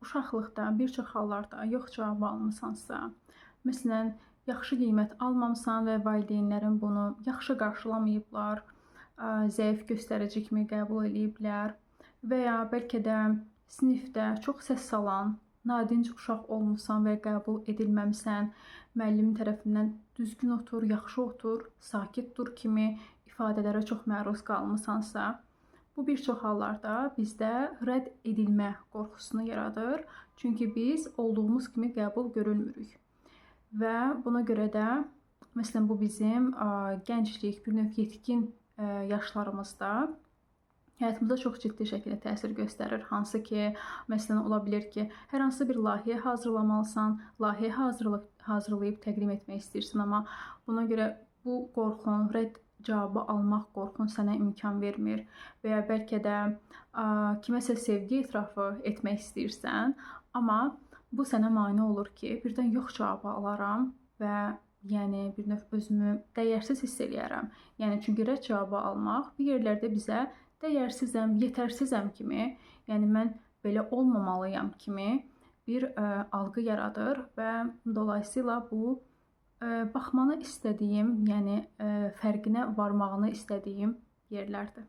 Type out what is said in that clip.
uşaqlıqda bir çox hallarda yox cavabı almısansa, məsələn, yaxşı qiymət almamısan və valideynlərin bunu yaxşı qarşılamayıblar, zəif göstərici kimi qəbul ediblər və ya bəlkə də sinifdə çox səs salan, nadinc uşaq olmusan və qəbul edilməmisən, müəllim tərəfindən düzgün otur, yaxşı otur, sakit dur kimi ifadələrə çox məruz qalmısansa, bu bir çox hallarda bizdə rədd edilmə qorxusunu yaradır. Çünki biz olduğumuz kimi qəbul görülmürük. Və buna görə də, məsələn, bu bizim gənclik, bir növ yetkin yaşlarımızda həyatımıza çox ciddi şəkildə təsir göstərir. Hansı ki, məsələn, ola bilər ki, hər hansı bir layihə hazırlamalısan, layihə hazırlayıb təqdim etmək istəyirsən, amma buna görə bu qorxun, rədd cavabı almaq qorxun sənə imkan vermir və ya bəlkə də kiməsə sevgi etirafı etmək istəyirsən, amma bu sənə mane olur ki, birdən yox cavabı alaram və yəni bir növ özümü dəyərsiz hiss eləyərəm. Yəni çünki rədd cavabı almaq bir yerlərdə bizə dəyərsizəm, yetərsizəm kimi, yəni mən belə olmamalıyam kimi bir algı yaradır və dolayısıyla bu baxmanı istədiyim, yəni fərqinə varmağını istədiyim yerlərdir.